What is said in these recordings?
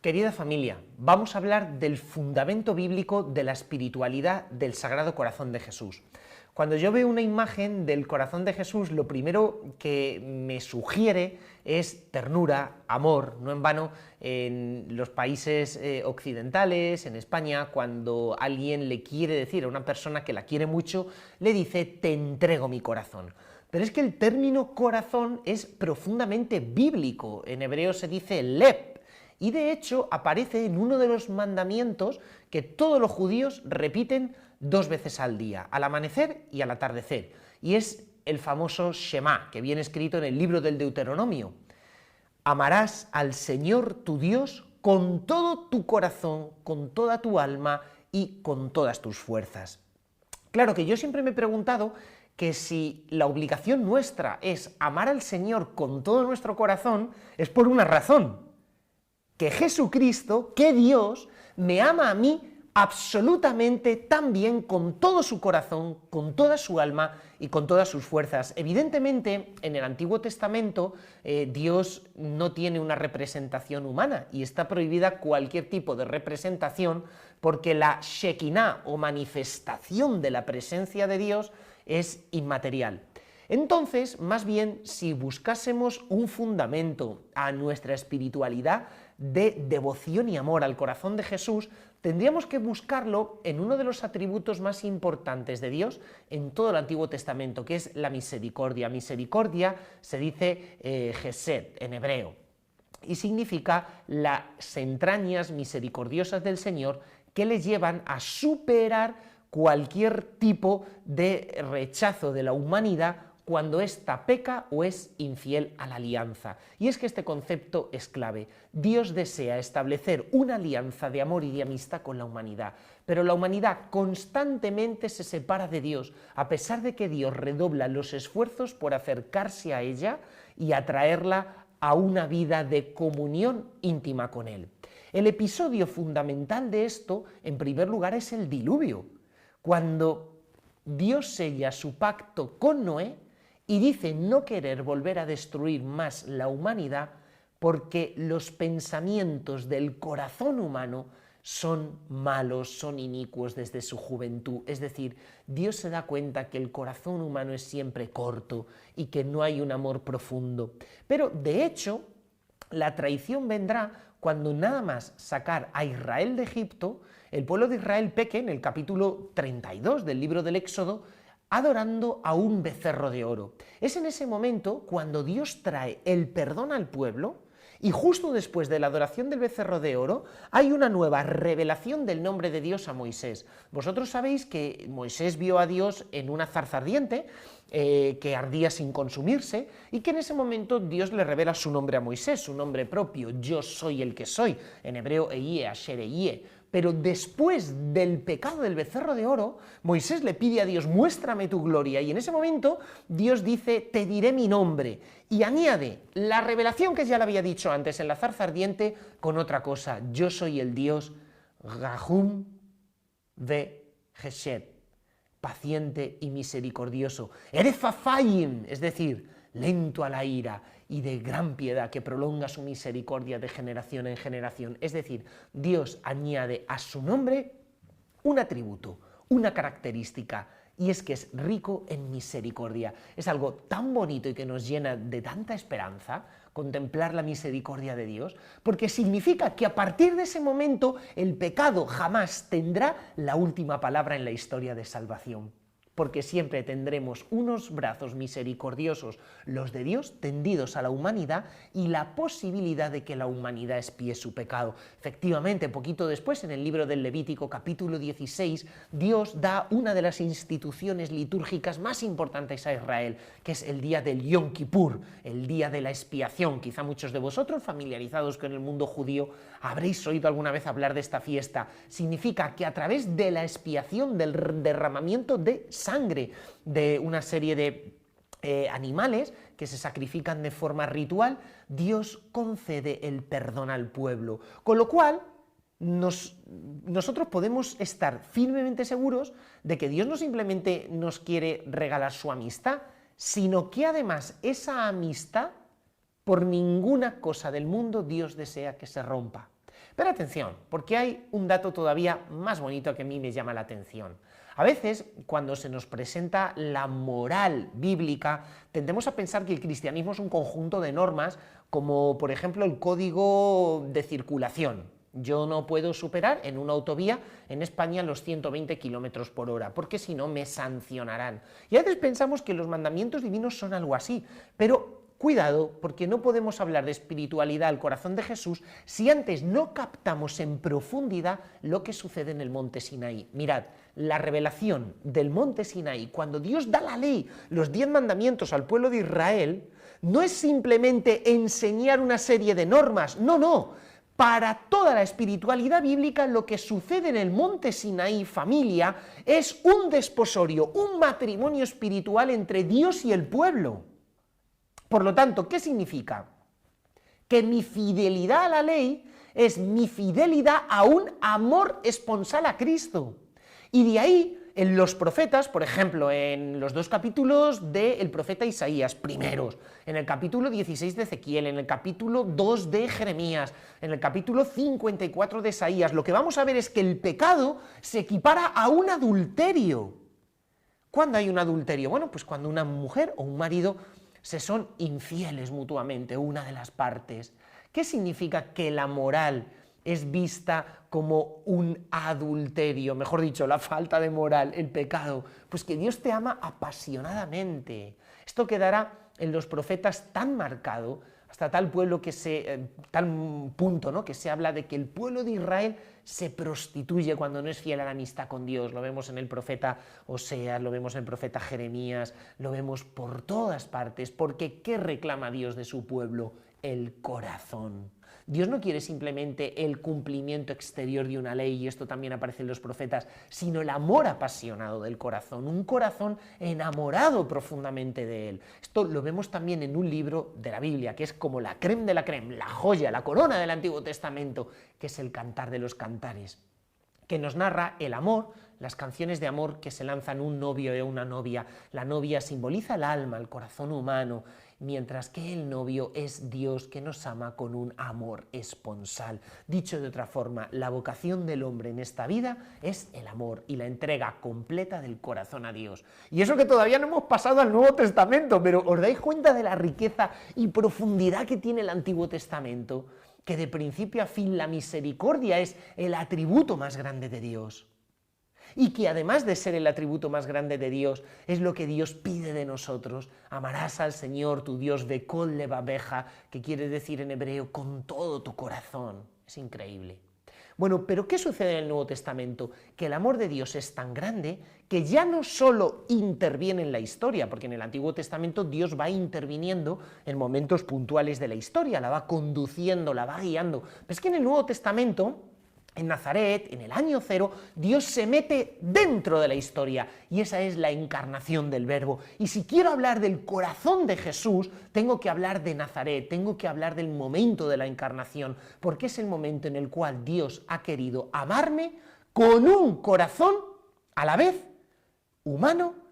Querida familia, vamos a hablar del fundamento bíblico de la espiritualidad del Sagrado Corazón de Jesús. Cuando yo veo una imagen del corazón de Jesús, lo primero que me sugiere es ternura, amor. No en vano, en los países occidentales, en España, cuando alguien le quiere decir a una persona que la quiere mucho, le dice: te entrego mi corazón. Pero es que el término corazón es profundamente bíblico. En hebreo se dice lep. Y de hecho aparece en uno de los mandamientos que todos los judíos repiten 2 veces al día, al amanecer y al atardecer. Y es el famoso Shema, que viene escrito en el libro del Deuteronomio. Amarás al Señor tu Dios con todo tu corazón, con toda tu alma y con todas tus fuerzas. Claro que yo siempre me he preguntado que si la obligación nuestra es amar al Señor con todo nuestro corazón, es por una razón. Que Jesucristo, que Dios, me ama a mí absolutamente tan bien, con todo su corazón, con toda su alma y con todas sus fuerzas. Evidentemente, en el Antiguo Testamento, Dios no tiene una representación humana y está prohibida cualquier tipo de representación porque la Shekinah o manifestación de la presencia de Dios es inmaterial. Entonces, más bien, si buscásemos un fundamento a nuestra espiritualidad de devoción y amor al corazón de Jesús, tendríamos que buscarlo en uno de los atributos más importantes de Dios en todo el Antiguo Testamento, que es la misericordia. Misericordia se dice Gesed en hebreo y significa las entrañas misericordiosas del Señor que le llevan a superar cualquier tipo de rechazo de la humanidad cuando ésta peca o es infiel a la alianza. Y es que este concepto es clave. Dios desea establecer una alianza de amor y de amistad con la humanidad, pero la humanidad constantemente se separa de Dios, a pesar de que Dios redobla los esfuerzos por acercarse a ella y atraerla a una vida de comunión íntima con Él. El episodio fundamental de esto, en primer lugar, es el diluvio, cuando Dios sella su pacto con Noé y dice no querer volver a destruir más la humanidad porque los pensamientos del corazón humano son malos, son inicuos desde su juventud. Es decir, Dios se da cuenta que el corazón humano es siempre corto y que no hay un amor profundo. Pero, de hecho, la traición vendrá cuando nada más sacar a Israel de Egipto, el pueblo de Israel peque en el capítulo 32 del libro del Éxodo, adorando a un becerro de oro. Es en ese momento cuando Dios trae el perdón al pueblo y justo después de la adoración del becerro de oro hay una nueva revelación del nombre de Dios a Moisés. Vosotros sabéis que Moisés vio a Dios en una zarza ardiente que ardía sin consumirse y que en ese momento Dios le revela su nombre a Moisés, su nombre propio: yo soy el que soy, en hebreo Eyeh, Asher Eyeh. Pero después del pecado del becerro de oro, Moisés le pide a Dios: muéstrame tu gloria, y en ese momento Dios dice: te diré mi nombre, y añade la revelación que ya le había dicho antes en la zarza ardiente con otra cosa: yo soy el Dios Rahum ve Chesed, paciente y misericordioso, Erefafayim, es decir, lento a la ira y de gran piedad, que prolonga su misericordia de generación en generación. Es decir, Dios añade a su nombre un atributo, una característica, y es que es rico en misericordia. Es algo tan bonito y que nos llena de tanta esperanza contemplar la misericordia de Dios, porque significa que a partir de ese momento el pecado jamás tendrá la última palabra en la historia de salvación, porque siempre tendremos unos brazos misericordiosos, los de Dios, tendidos a la humanidad, y la posibilidad de que la humanidad expíe su pecado. Efectivamente, poquito después, en el libro del Levítico, capítulo 16, Dios da una de las instituciones litúrgicas más importantes a Israel, que es el día del Yom Kippur, el día de la expiación. Quizá muchos de vosotros, familiarizados con el mundo judío, habréis oído alguna vez hablar de esta fiesta. Significa que a través de la expiación, del derramamiento de sangre de una serie de animales que se sacrifican de forma ritual, Dios concede el perdón al pueblo. Con lo cual, nosotros podemos estar firmemente seguros de que Dios no simplemente nos quiere regalar su amistad, sino que además esa amistad, por ninguna cosa del mundo, Dios desea que se rompa. Pero atención, porque hay un dato todavía más bonito que a mí me llama la atención. A veces, cuando se nos presenta la moral bíblica, tendemos a pensar que el cristianismo es un conjunto de normas, como por ejemplo el código de circulación. Yo no puedo superar en una autovía en España los 120 kilómetros por hora, porque si no me sancionarán. Y a veces pensamos que los mandamientos divinos son algo así, pero cuidado, porque no podemos hablar de espiritualidad al corazón de Jesús si antes no captamos en profundidad lo que sucede en el monte Sinaí. Mirad, la revelación del monte Sinaí, cuando Dios da la ley, los 10 mandamientos al pueblo de Israel, no es simplemente enseñar una serie de normas, no. Para toda la espiritualidad bíblica, lo que sucede en el monte Sinaí, familia, es un desposorio, un matrimonio espiritual entre Dios y el pueblo. Por lo tanto, ¿qué significa? Que mi fidelidad a la ley es mi fidelidad a un amor esponsal a Cristo. Y de ahí, en los profetas, por ejemplo, en los 2 capítulos del profeta Isaías, primeros, en el capítulo 16 de Ezequiel, en el capítulo 2 de Jeremías, en el capítulo 54 de Isaías, lo que vamos a ver es que el pecado se equipara a un adulterio. ¿Cuándo hay un adulterio? Bueno, pues cuando una mujer o un marido se son infieles mutuamente, una de las partes. ¿Qué significa que la moral es vista como un adulterio? Mejor dicho, la falta de moral, el pecado. Pues que Dios te ama apasionadamente. Esto quedará en los profetas tan marcado, hasta tal punto, ¿no?, que se habla de que el pueblo de Israel se prostituye cuando no es fiel a la amistad con Dios. Lo vemos en el profeta Oseas, lo vemos en el profeta Jeremías, lo vemos por todas partes, porque ¿qué reclama Dios de su pueblo? El corazón. Dios no quiere simplemente el cumplimiento exterior de una ley, y esto también aparece en los profetas, sino el amor apasionado del corazón, un corazón enamorado profundamente de Él. Esto lo vemos también en un libro de la Biblia, que es como la crème de la crème, la joya, la corona del Antiguo Testamento, que es el Cantar de los Cantares, que nos narra el amor, las canciones de amor que se lanzan un novio y una novia. La novia simboliza el alma, el corazón humano, mientras que el novio es Dios que nos ama con un amor esponsal. Dicho de otra forma, la vocación del hombre en esta vida es el amor y la entrega completa del corazón a Dios. Y eso que todavía no hemos pasado al Nuevo Testamento, pero ¿os dais cuenta de la riqueza y profundidad que tiene el Antiguo Testamento? Que de principio a fin la misericordia es el atributo más grande de Dios. Y que además de ser el atributo más grande de Dios, es lo que Dios pide de nosotros. Amarás al Señor tu Dios bekol levabeja, que quiere decir en hebreo con todo tu corazón. Es increíble. Bueno, pero ¿qué sucede en el Nuevo Testamento? Que el amor de Dios es tan grande que ya no solo interviene en la historia, porque en el Antiguo Testamento Dios va interviniendo en momentos puntuales de la historia, la va conduciendo, la va guiando. Pero es que en el Nuevo Testamento, en Nazaret, en el año 0, Dios se mete dentro de la historia, y esa es la encarnación del Verbo. Y si quiero hablar del corazón de Jesús, tengo que hablar de Nazaret, tengo que hablar del momento de la encarnación, porque es el momento en el cual Dios ha querido amarme con un corazón a la vez humano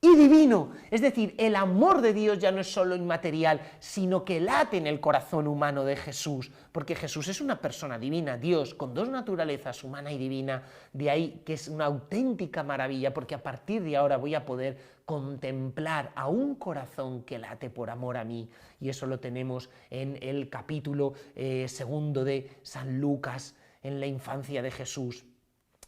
y divino. Es decir, el amor de Dios ya no es solo inmaterial, sino que late en el corazón humano de Jesús, porque Jesús es una persona divina, Dios con 2 naturalezas, humana y divina. De ahí que es una auténtica maravilla, porque a partir de ahora voy a poder contemplar a un corazón que late por amor a mí, y eso lo tenemos en el capítulo 2 de San Lucas, en la infancia de Jesús.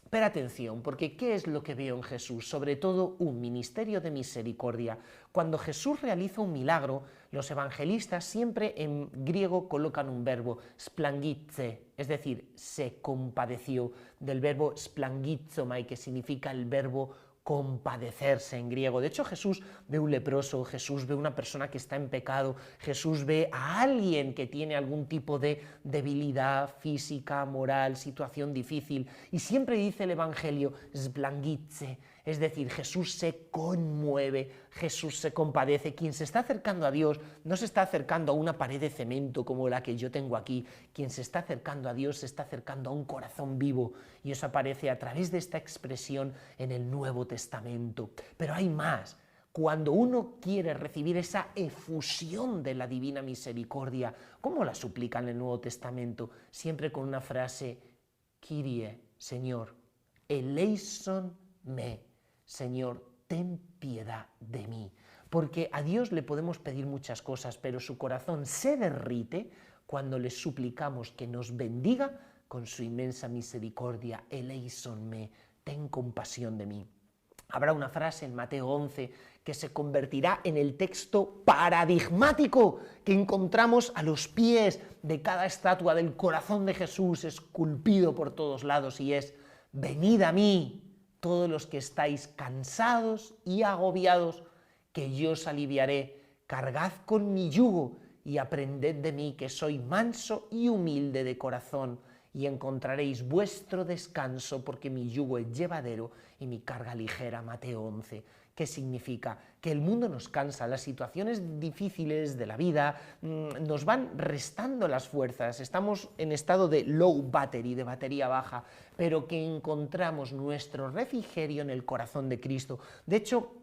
Pero atención, porque ¿qué es lo que veo en Jesús? Sobre todo un ministerio de misericordia. Cuando Jesús realiza un milagro, los evangelistas siempre en griego colocan un verbo, splangitze, es decir, se compadeció, del verbo splangizomai, que significa el verbo compadecerse en griego. De hecho, Jesús ve un leproso, Jesús ve una persona que está en pecado, Jesús ve a alguien que tiene algún tipo de debilidad física, moral, situación difícil, y siempre dice el Evangelio, splangitze, es decir, Jesús se conmueve, Jesús se compadece. Quien se está acercando a Dios no se está acercando a una pared de cemento como la que yo tengo aquí. Quien se está acercando a Dios se está acercando a un corazón vivo, y eso aparece a través de esta expresión en el Nuevo Testamento. Pero hay más. Cuando uno quiere recibir esa efusión de la divina misericordia, ¿cómo la suplica en el Nuevo Testamento? Siempre con una frase, Kyrie, Señor, eleison me, Señor, ten piedad de mí. Porque a Dios le podemos pedir muchas cosas, pero su corazón se derrite cuando le suplicamos que nos bendiga con su inmensa misericordia, eleison me, ten compasión de mí. Habrá una frase en Mateo 11 que se convertirá en el texto paradigmático que encontramos a los pies de cada estatua del corazón de Jesús esculpido por todos lados, y es: venid a mí, todos los que estáis cansados y agobiados, que yo os aliviaré. Cargad con mi yugo y aprended de mí, que soy manso y humilde de corazón, y encontraréis vuestro descanso, porque mi yugo es llevadero y mi carga ligera. Mateo 11. ¿Qué significa? Que el mundo nos cansa, las situaciones difíciles de la vida nos van restando las fuerzas, estamos en estado de low battery, de batería baja, pero que encontramos nuestro refrigerio en el corazón de Cristo. De hecho,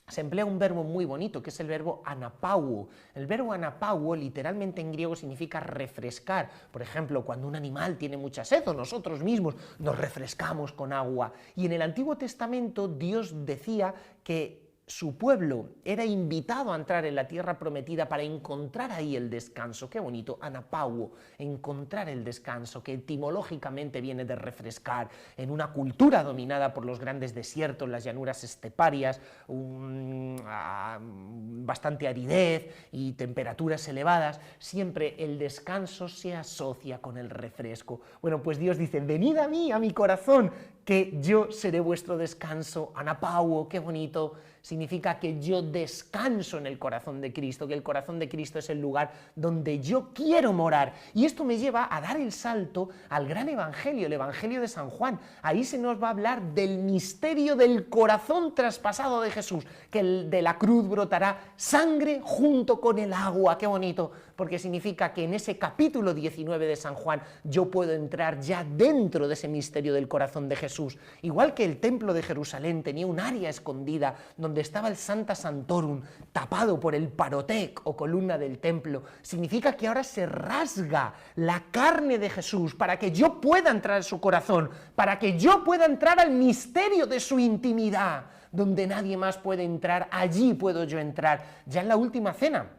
se emplea un verbo muy bonito, que es el verbo anapauo. El verbo anapauo literalmente en griego significa refrescar. Por ejemplo, cuando un animal tiene mucha sed, o nosotros mismos nos refrescamos con agua. Y en el Antiguo Testamento Dios decía que su pueblo era invitado a entrar en la tierra prometida para encontrar ahí el descanso. Qué bonito, anapauo, encontrar el descanso, que etimológicamente viene de refrescar. En una cultura dominada por los grandes desiertos, las llanuras esteparias, bastante aridez y temperaturas elevadas, siempre el descanso se asocia con el refresco. Bueno, pues Dios dice: venid a mí, a mi corazón, que yo seré vuestro descanso. Anapauo, qué bonito, significa que yo descanso en el corazón de Cristo, que el corazón de Cristo es el lugar donde yo quiero morar. Y esto me lleva a dar el salto al gran evangelio, el evangelio de San Juan. Ahí se nos va a hablar del misterio del corazón traspasado de Jesús, que de la cruz brotará sangre junto con el agua. Qué bonito, porque significa que en ese capítulo 19 de San Juan yo puedo entrar ya dentro de ese misterio del corazón de Jesús. Igual que el templo de Jerusalén tenía un área escondida donde estaba el Sancta Sanctorum tapado por el parotec o columna del templo, significa que ahora se rasga la carne de Jesús para que yo pueda entrar en su corazón, para que yo pueda entrar al misterio de su intimidad, donde nadie más puede entrar. Allí puedo yo entrar. Ya en la última cena,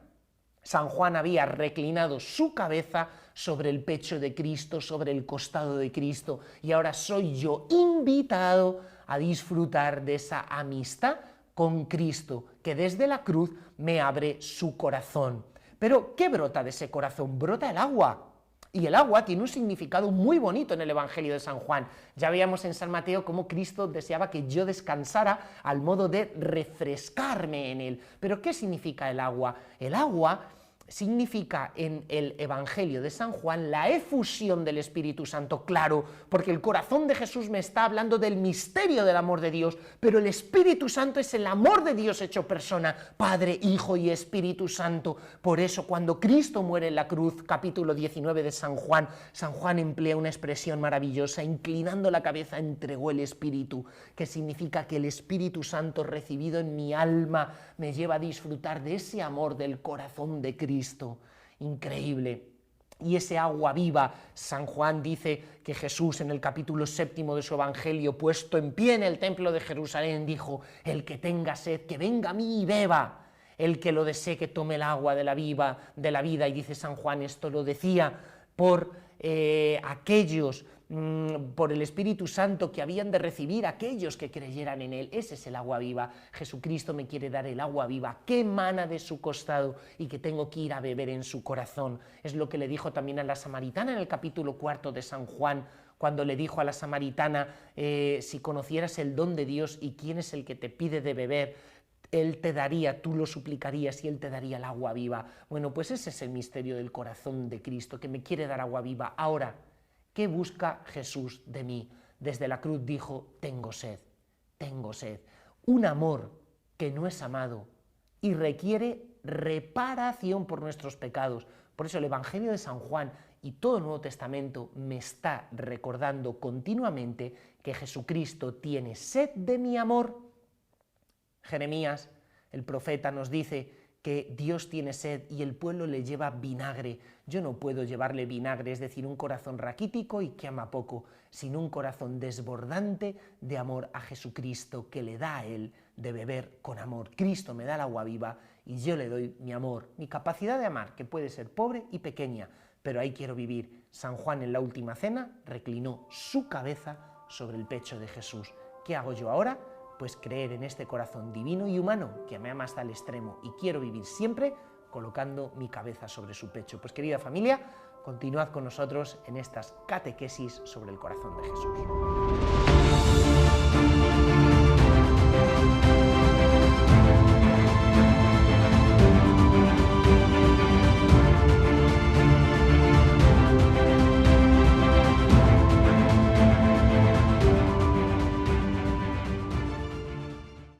San Juan había reclinado su cabeza sobre el pecho de Cristo, sobre el costado de Cristo, y ahora soy yo invitado a disfrutar de esa amistad con Cristo, que desde la cruz me abre su corazón. Pero, ¿qué brota de ese corazón? Brota el agua. Y el agua tiene un significado muy bonito en el Evangelio de San Juan. Ya veíamos en San Mateo cómo Cristo deseaba que yo descansara al modo de refrescarme en él. Pero ¿qué significa el agua? El agua significa en el Evangelio de San Juan la efusión del Espíritu Santo, claro, porque el corazón de Jesús me está hablando del misterio del amor de Dios, pero el Espíritu Santo es el amor de Dios hecho persona, Padre, Hijo y Espíritu Santo. Por eso cuando Cristo muere en la cruz, capítulo 19 de San Juan emplea una expresión maravillosa: inclinando la cabeza entregó el Espíritu, que significa que el Espíritu Santo recibido en mi alma me lleva a disfrutar de ese amor del corazón de Cristo. Increíble. Y ese agua viva, San Juan dice que Jesús en el capítulo 7 de su Evangelio, puesto en pie en el templo de Jerusalén, dijo: el que tenga sed, que venga a mí y beba. El que lo desee, que tome el agua de la vida. Y dice San Juan, esto lo decía por aquellos, por el Espíritu Santo que habían de recibir aquellos que creyeran en él. Ese es el agua viva. Jesucristo me quiere dar el agua viva que emana de su costado y que tengo que ir a beber en su corazón. Es lo que le dijo también a la samaritana en el capítulo 4 de San Juan, cuando le dijo a la samaritana: si conocieras el don de Dios y quién es el que te pide de beber, Él te daría, tú lo suplicarías y Él te daría el agua viva. Bueno, pues ese es el misterio del corazón de Cristo, que me quiere dar agua viva. Ahora, ¿qué busca Jesús de mí? Desde la cruz dijo: tengo sed, tengo sed. Un amor que no es amado y requiere reparación por nuestros pecados. Por eso el Evangelio de San Juan y todo el Nuevo Testamento me está recordando continuamente que Jesucristo tiene sed de mi amor. Jeremías El profeta nos dice que Dios tiene sed y el pueblo le lleva vinagre. Yo no puedo llevarle vinagre, es decir, un corazón raquítico y que ama poco, sino un corazón desbordante de amor a Jesucristo, que le da a Él de beber con amor. Cristo me da el agua viva y yo le doy mi amor, mi capacidad de amar, que puede ser pobre y pequeña, pero ahí quiero vivir. San Juan en la última cena reclinó su cabeza sobre el pecho de Jesús. ¿Qué hago yo ahora? Pues creer en este corazón divino y humano que me ama hasta el extremo y quiero vivir siempre colocando mi cabeza sobre su pecho. Pues querida familia, continuad con nosotros en estas catequesis sobre el corazón de Jesús.